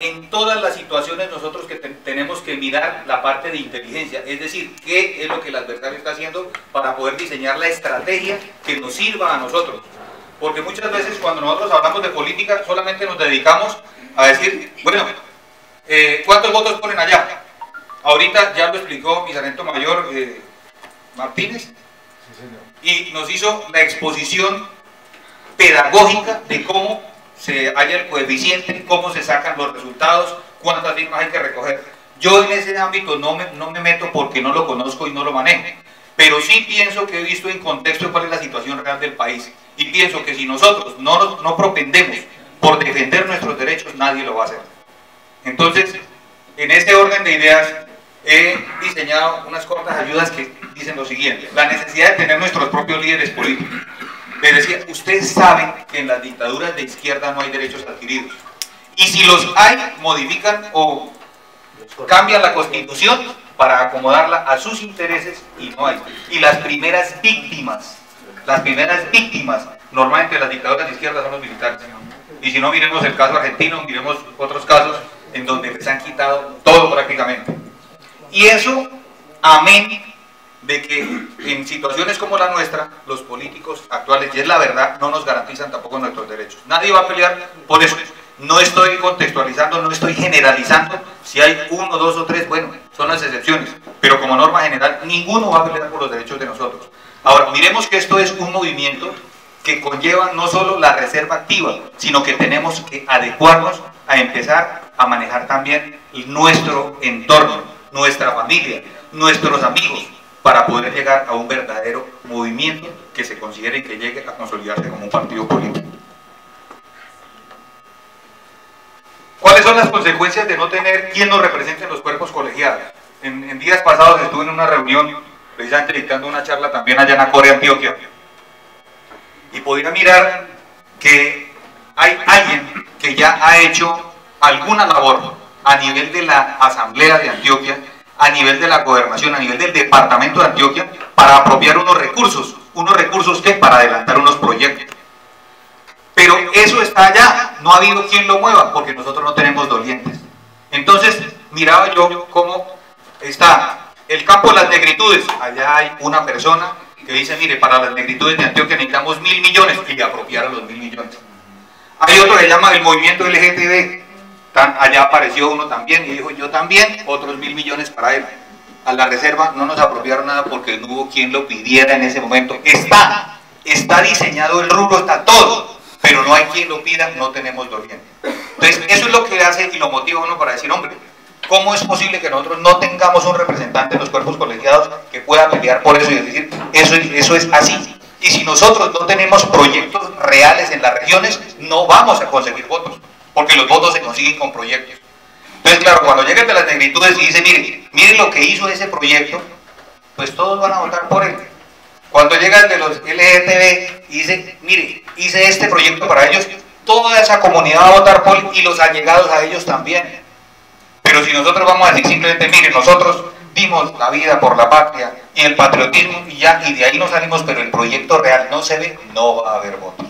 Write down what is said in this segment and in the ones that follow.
en todas las situaciones nosotros que tenemos que mirar la parte de inteligencia, es decir, qué es lo que el adversario está haciendo para poder diseñar la estrategia que nos sirva a nosotros. Porque muchas veces cuando nosotros hablamos de política solamente nos dedicamos a decir, bueno, ¿cuántos votos ponen allá? Ahorita ya lo explicó mi sargento mayor Martínez, sí, señor, y nos hizo la exposición pedagógica de cómo se halla el coeficiente, cómo se sacan los resultados, cuántas firmas hay que recoger. Yo en ese ámbito no me meto porque no lo conozco y no lo manejo, pero sí pienso que he visto en contexto cuál es la situación real del país, y pienso que si nosotros no propendemos por defender nuestros derechos, nadie lo va a hacer. Entonces, en este orden de ideas, he diseñado unas cortas ayudas que dicen lo siguiente: la necesidad de tener nuestros propios líderes políticos. Les decía, ustedes saben que en las dictaduras de izquierda no hay derechos adquiridos, y si los hay, modifican o cambian la constitución para acomodarla a sus intereses, y no hay. Y las primeras víctimas normalmente de las dictaduras de izquierda son los militares. Y si no, miremos el caso argentino, miremos otros casos en donde les han quitado todo prácticamente. Y eso, amén de que en situaciones como la nuestra, los políticos actuales, y es la verdad, no nos garantizan tampoco nuestros derechos. Nadie va a pelear por eso. No estoy contextualizando, no estoy generalizando. Si hay uno, dos o tres, bueno, son las excepciones. Pero como norma general, ninguno va a pelear por los derechos de nosotros. Ahora, miremos que esto es un movimiento que conlleva no solo la reserva activa, sino que tenemos que adecuarnos a empezar a manejar también nuestro entorno, nuestra familia, nuestros amigos, para poder llegar a un verdadero movimiento que se considere que llegue a consolidarse como un partido político. ¿Cuáles son las consecuencias de no tener quien nos represente en los cuerpos colegiados? En días pasados estuve en una reunión, precisamente dictando una charla también allá en Acore, Antioquia, y podía mirar que hay alguien que ya ha hecho alguna labor a nivel de la Asamblea de Antioquia, a nivel de la gobernación, a nivel del departamento de Antioquia, para apropiar unos recursos que para adelantar unos proyectos. Pero eso está allá, no ha habido quien lo mueva, porque nosotros no tenemos dolientes. Entonces, miraba yo cómo está el campo de las negritudes. Allá hay una persona que dice, mire, para las negritudes de Antioquia necesitamos 1.000 millones, y le apropiaron los 1.000 millones. Hay otro que se llama el movimiento LGTB, allá apareció uno también y dijo, yo también, otros 1.000 millones para él. A la reserva no nos apropiaron nada porque no hubo quien lo pidiera en ese momento. Está diseñado el rubro, está todo, pero no hay quien lo pida, no tenemos doliente. Entonces, eso es lo que hace y lo motiva a uno para decir, hombre, ¿cómo es posible que nosotros no tengamos un representante en los cuerpos colegiados que pueda pelear por eso y decir, eso es así? Y si nosotros no tenemos proyectos reales en las regiones, no vamos a conseguir votos, porque los votos se consiguen con proyectos. Entonces, claro, cuando llega el de las negritudes y dice, mire lo que hizo ese proyecto, pues todos van a votar por él. Cuando llega el de los LGTB y dice, mire, hice este proyecto para ellos, toda esa comunidad va a votar por él y los allegados a ellos también. Pero si nosotros vamos a decir simplemente, mire, nosotros dimos la vida por la patria y el patriotismo y ya, y de ahí no salimos, pero el proyecto real no se ve, no va a haber votos.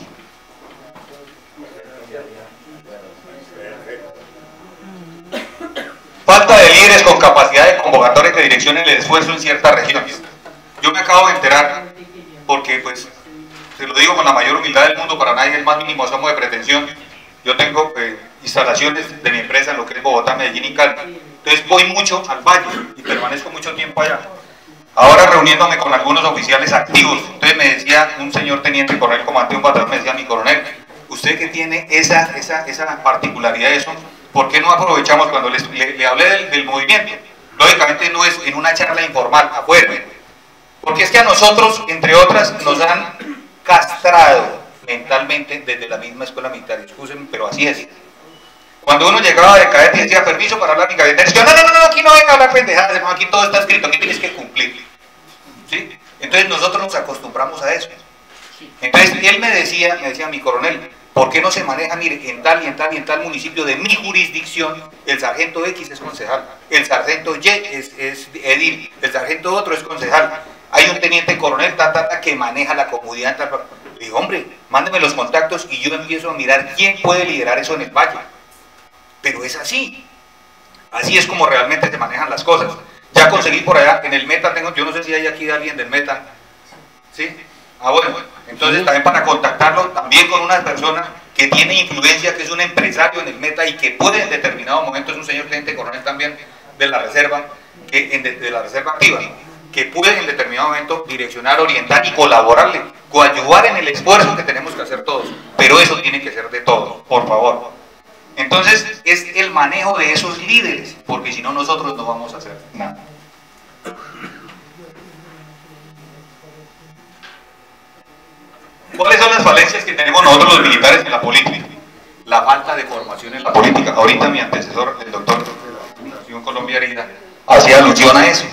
Falta de líderes con capacidad de convocatoria de dirección en el esfuerzo en ciertas regiones. Yo me acabo de enterar, porque pues, se lo digo con la mayor humildad del mundo, para nadie el más mínimo asomo de pretensión. Yo tengo instalaciones de mi empresa en lo que es Bogotá, Medellín y Cali. Entonces voy mucho al valle y permanezco mucho tiempo allá. Ahora reuniéndome con algunos oficiales activos. Entonces me decía un señor teniente coronel, comandante de un batallón, me decía, mi coronel, usted que tiene esa particularidad de eso, ¿por qué no aprovechamos cuando le hablé del movimiento? Lógicamente no es en una charla informal, afuera. Porque es que a nosotros, entre otras, nos han castrado mentalmente desde la misma escuela militar. Excúsenme, pero así es. Cuando uno llegaba de cadete y decía, permiso para hablar mi cadete, decía, no, aquí no venga a hablar pendejadas, aquí todo está escrito, aquí tienes que cumplir. ¿Sí? Entonces nosotros nos acostumbramos a eso. Entonces él me decía, mi coronel, ¿por qué no se maneja, mire, en tal y en tal y en tal municipio de mi jurisdicción, el sargento X es concejal, el sargento Y es edil, el sargento otro es concejal, hay un teniente coronel, que maneja la comunidad, Le digo, hombre, mándeme los contactos y yo empiezo a mirar quién puede liderar eso en el valle. pero es así. Así es como realmente se manejan las cosas. Ya conseguí por allá, en el Meta tengo, yo no sé si hay aquí alguien del Meta, ¿sí? Ah, bueno, entonces también para contactarlo, también con una persona que tiene influencia, que es un empresario en el Meta y que puede en determinado momento, es un señor teniente coronel también de la Reserva, de la Reserva Activa, que puede en determinado momento direccionar, orientar y colaborarle, coadyuvar en el esfuerzo que tenemos que hacer todos, pero eso tiene que ser de todos, por favor. Entonces es el manejo de esos líderes, porque si no nosotros no vamos a hacer nada. ¿Cuáles son las falencias que tenemos nosotros los militares en la política? La falta de formación en la política. Ahorita mi antecesor, el doctor de la Fundación Colombia Herida, hacía alusión a eso.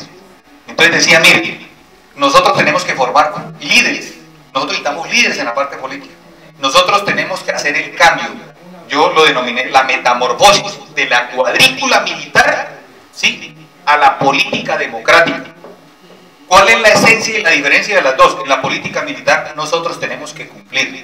Entonces decía, mire, nosotros tenemos que formar líderes, nosotros necesitamos líderes en la parte política. Nosotros tenemos que hacer el cambio. Yo lo denominé la metamorfosis de la cuadrícula militar, ¿sí?, a la política democrática. ¿Cuál es la esencia y la diferencia de las dos? En la política militar nosotros tenemos que cumplir.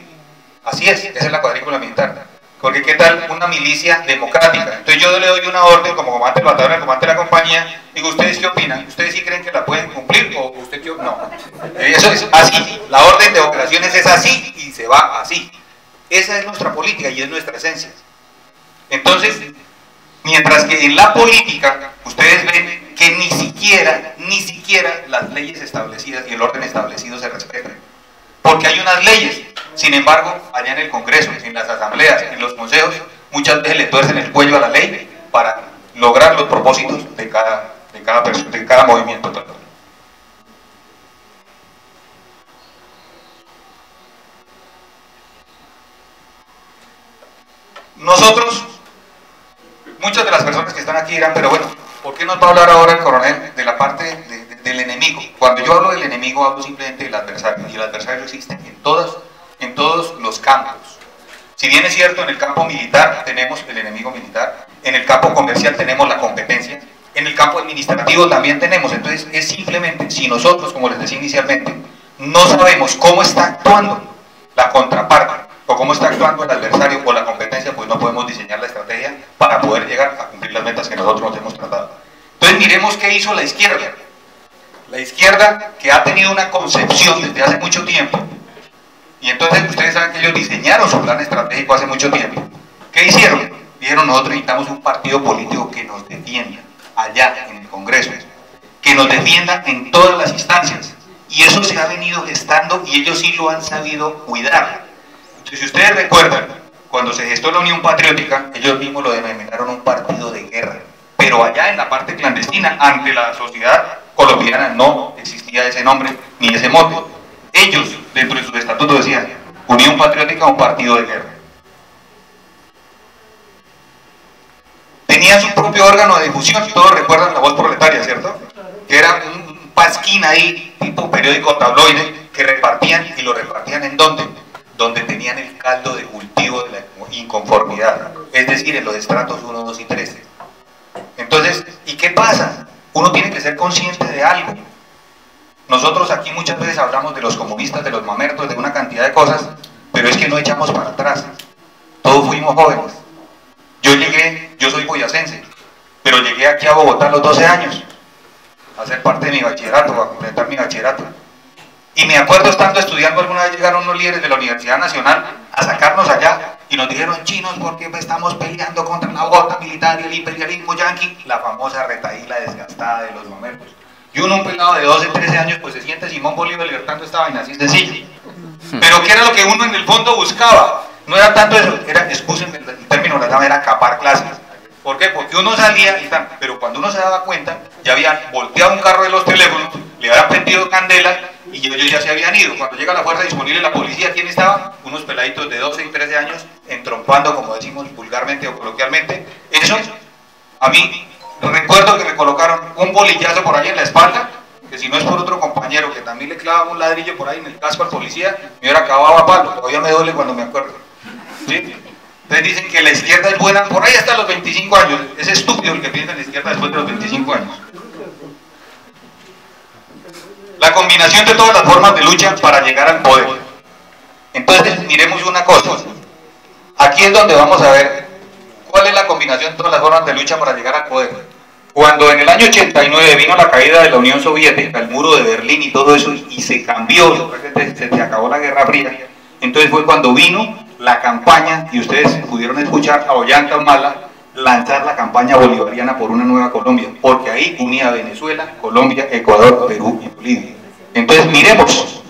Así es, esa es la cuadrícula militar. Porque ¿qué tal una milicia democrática? Entonces yo le doy una orden como comandante del batallón, comandante de la compañía, digo, ¿ustedes qué opinan? ¿Ustedes sí creen que la pueden cumplir o usted qué opina? No. Eso es así. La orden de operaciones es así y se va así. Esa es nuestra política y es nuestra esencia. Entonces, mientras que en la política ustedes ven que ni siquiera las leyes establecidas y el orden establecido se respetan. Porque hay unas leyes, sin embargo, allá en el Congreso, en las asambleas, en los consejos, muchas veces le tuercen el cuello a la ley para lograr los propósitos de cada movimiento. Nosotros, muchas de las personas que están aquí dirán, pero bueno, ¿por qué nos va a hablar ahora el coronel de la parte del enemigo? Cuando yo hablo del enemigo, hablo simplemente del adversario, y el adversario existe en todos los campos. Si bien es cierto, en el campo militar tenemos el enemigo militar, en el campo comercial tenemos la competencia, en el campo administrativo también tenemos. Entonces es simplemente, si nosotros, como les decía inicialmente, no sabemos cómo está actuando la contraparte, o cómo está actuando el adversario o la competencia, pues no podemos diseñar la estrategia para poder llegar a cumplir las metas que nosotros nos hemos tratado. Entonces miremos qué hizo la izquierda. La izquierda, que ha tenido una concepción desde hace mucho tiempo, y entonces ustedes saben que ellos diseñaron su plan estratégico hace mucho tiempo. ¿Qué hicieron? Dijeron, nosotros necesitamos un partido político que nos defienda allá en el Congreso, que nos defienda en todas las instancias, y eso se ha venido gestando y ellos sí lo han sabido cuidar. Si ustedes recuerdan, cuando se gestó la Unión Patriótica, ellos mismos lo denominaron un partido de guerra, pero allá en la parte clandestina, ante la sociedad colombiana, no existía ese nombre ni ese mote. Ellos, dentro de sus estatutos, decían Unión Patriótica, un partido de guerra. Tenía su propio órgano de difusión, todos recuerdan La Voz Proletaria, ¿cierto? Que era un pasquín ahí, tipo periódico tabloide, que repartían, y lo repartían ¿en dónde? Donde tenían el caldo de cultivo de la inconformidad, es decir, en los estratos 1, 2 y 3. Entonces, ¿y qué pasa? Uno tiene que ser consciente de algo. Nosotros aquí muchas veces hablamos de los comunistas, de los mamertos, de una cantidad de cosas, pero es que no echamos para atrás. Todos fuimos jóvenes. Yo soy boyacense, pero llegué aquí a Bogotá a los 12 años, a ser parte de mi bachillerato, a completar mi bachillerato. Y me acuerdo, estando estudiando, alguna vez llegaron unos líderes de la Universidad Nacional a sacarnos allá y nos dijeron, chinos, porque estamos peleando contra la bota militar y el imperialismo yanqui, la famosa retaíla desgastada de los mamertos. Y uno, un pelado de 12, 13 años, pues se siente Simón Bolívar libertando esta vaina, así sencillo. Pero ¿qué era lo que uno en el fondo buscaba? No era tanto eso, era, excúsenme el término, la llama, era capar clases. ¿Por qué? Porque uno salía y tal, pero cuando uno se daba cuenta, ya habían volteado un carro de los teléfonos, le habían prendido candela y ellos ya se habían ido. Cuando llega la fuerza disponible, la policía, ¿quién estaba? Unos peladitos de 12 y 13 años, entrompando, como decimos vulgarmente o coloquialmente. Eso, a mí, recuerdo que me colocaron un bolillazo por ahí en la espalda, que si no es por otro compañero que también le clavaba un ladrillo por ahí en el casco al policía, me hubiera acabado a palo. Todavía me duele cuando me acuerdo. ¿Sí? Entonces dicen que la izquierda es buena por ahí hasta los 25 años. Es estúpido el que piensa en la izquierda después de los 25 años. La combinación de todas las formas de lucha para llegar al poder. Entonces miremos una cosa. Aquí es donde vamos a ver ¿Cuál es la combinación de todas las formas de lucha para llegar al poder? Cuando en el año 89 vino la caída de la Unión Soviética, el muro de Berlín y todo eso, y se cambió, se acabó la Guerra Fría, entonces fue cuando vino la campaña, y ustedes pudieron escuchar a Ollanta Humala lanzar la campaña bolivariana por una nueva Colombia, porque ahí unía a Venezuela, Colombia, Ecuador, Perú y Bolivia. Entonces miremos